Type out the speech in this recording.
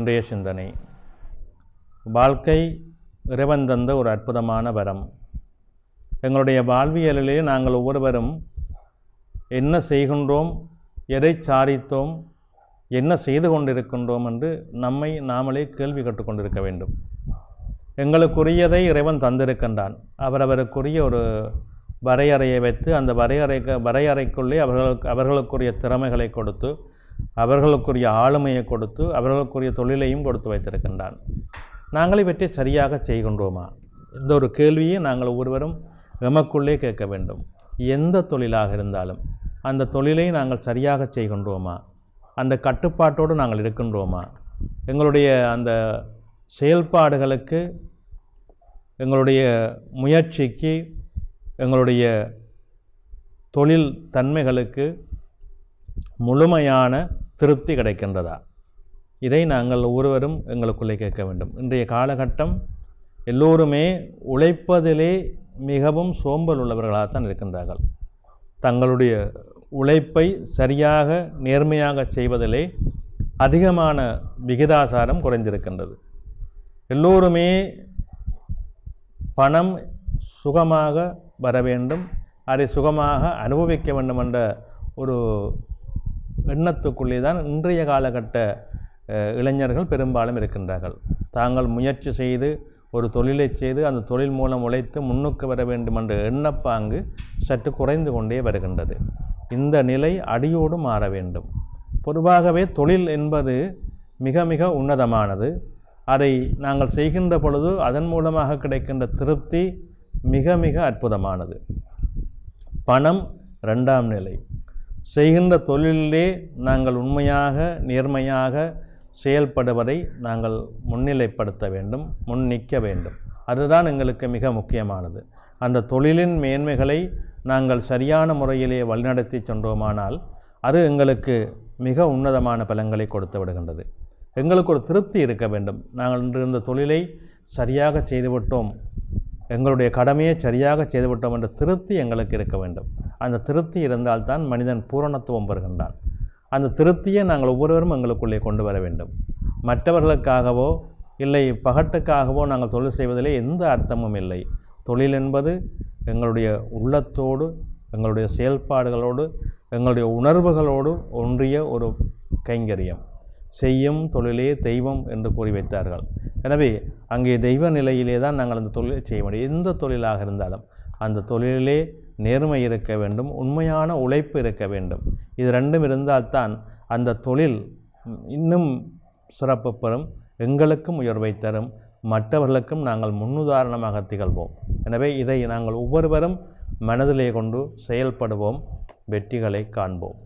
இன்றைய சிந்தனை. வாழ்க்கை இறைவன் தந்த ஒரு அற்புதமான வரம். எங்களுடைய வாழ்வியலிலே நாங்கள் ஒவ்வொருவரும் என்ன செய்கின்றோம், எதை சாதித்தோம், என்ன செய்து கொண்டிருக்கின்றோம் என்று நம்மை நாமளே கேள்வி கற்றுக்கொண்டிருக்க வேண்டும். எங்களுக்குரியதை இறைவன் தந்திருக்கின்றான். அவரவருக்குரிய ஒரு வரையறையை வைத்து அந்த வரையறைக்குள்ளே அவர்களுக்குரிய திறமைகளை கொடுத்து, அவர்களுக்குரிய ஆளுமையை கொடுத்து, அவர்களுக்குரிய தொழிலையும் கொடுத்து வைத்திருக்கின்றான். நாங்கள் இவற்றை சரியாக செய்கின்றோமா? இந்த ஒரு கேள்வியை நாங்கள் ஒவ்வொருவரும் எமக்குள்ளே கேட்க வேண்டும். எந்த தொழிலாக இருந்தாலும் அந்த தொழிலை நாங்கள் சரியாக செய்கின்றோமா? அந்த கட்டுப்பாட்டோடு நாங்கள் இருக்கின்றோமா? எங்களுடைய அந்த செயல்பாடுகளுக்கு, எங்களுடைய முயற்சிக்கு, எங்களுடைய தொழில் தன்மைகளுக்கு முழுமையான திருப்தி கிடைக்கின்றதா? இதை நாங்கள் ஒவ்வொருவரும் எங்களுக்குள்ளே கேட்க வேண்டும். இன்றைய காலகட்டம் எல்லோருமே உழைப்பதிலே மிகவும் சோம்பல் உள்ளவர்களாகத்தான் இருக்கின்றார்கள். தங்களுடைய உழைப்பை சரியாக நேர்மையாக செய்வதிலே அதிகமான விகிதாசாரம் குறைந்திருக்கின்றது. எல்லோருமே பணம் சுகமாக வர வேண்டும், அதை சுகமாக அனுபவிக்க வேண்டும் என்ற ஒரு எண்ணத்துக்குள்ளே தான் இன்றைய காலகட்ட இளைஞர்கள் பெரும்பாலும் இருக்கின்றார்கள். தாங்கள் முயற்சி செய்து ஒரு தொழிலை செய்து அந்த தொழில் மூலம் உழைத்து முன்னுக்கு வர வேண்டும் என்ற எண்ணப்பாங்கு சற்று குறைந்து கொண்டே வருகின்றது. இந்த நிலை அடியோடு மாற வேண்டும். பொதுவாகவே தொழில் என்பது மிக மிக உன்னதமானது. அதை நாங்கள் செய்கின்ற பொழுது அதன் மூலமாக கிடைக்கின்ற திருப்தி மிக மிக அற்புதமானது. பணம் இரண்டாம் நிலை. செய்கின்ற தொழிலிலே நாங்கள் உண்மையாக நேர்மையாக செயல்படுவதை நாங்கள் முன்னிலைப்படுத்த வேண்டும், முன்னிற்க வேண்டும். அதுதான் எங்களுக்கு மிக முக்கியமானது. அந்த தொழிலின் மேன்மைகளை நாங்கள் சரியான முறையிலே வழிநடத்தி சென்றோமானால் அது எங்களுக்கு மிக உன்னதமான பலன்களை கொடுத்து விடுகின்றது. எங்களுக்கு ஒரு திருப்தி இருக்க வேண்டும். நாங்கள் இன்று இந்த தொழிலை சரியாக செய்துவிட்டோம், எங்களுடைய கடமையை சரியாக செய்துவிட்டோம் என்ற திருப்தி எங்களுக்கு இருக்க வேண்டும். அந்த திருப்தி இருந்தால்தான் மனிதன் பூரணத்துவம் பெறுகின்றான். அந்த திருப்தியை நாங்கள் ஒவ்வொருவரும் எங்களுக்குள்ளே கொண்டு வர வேண்டும். மற்றவர்களுக்காகவோ இல்லை பகட்டுக்காகவோ நாங்கள் தொழில் செய்வதிலே எந்த அர்த்தமும் இல்லை. தொழில் என்பது எங்களுடைய உள்ளத்தோடு, எங்களுடைய செயல்பாடுகளோடு, எங்களுடைய உணர்வுகளோடு ஒன்றிய ஒரு கைங்கரியம். செய்யும் தொழிலே தெய்வம் என்று கூறி வைத்தார்கள். எனவே அங்கே தெய்வ நிலையிலே தான் நாங்கள் அந்த தொழிலை செய்ய முடியும். எந்த தொழிலாக இருந்தாலும் அந்த தொழிலே நேர்மை இருக்க வேண்டும், உண்மையான உழைப்பு இருக்க வேண்டும். இது ரெண்டும் இருந்தால்தான் அந்த தொழில் இன்னும் சிறப்பு பெறும், எங்களுக்கும் உயர்வை தரும், மற்றவர்களுக்கும் நாங்கள் முன்னுதாரணமாக திகழ்வோம். எனவே இதை நாங்கள் ஒவ்வொருவரும் மனதிலே கொண்டு செயல்படுவோம், வெற்றிகளை காண்போம்.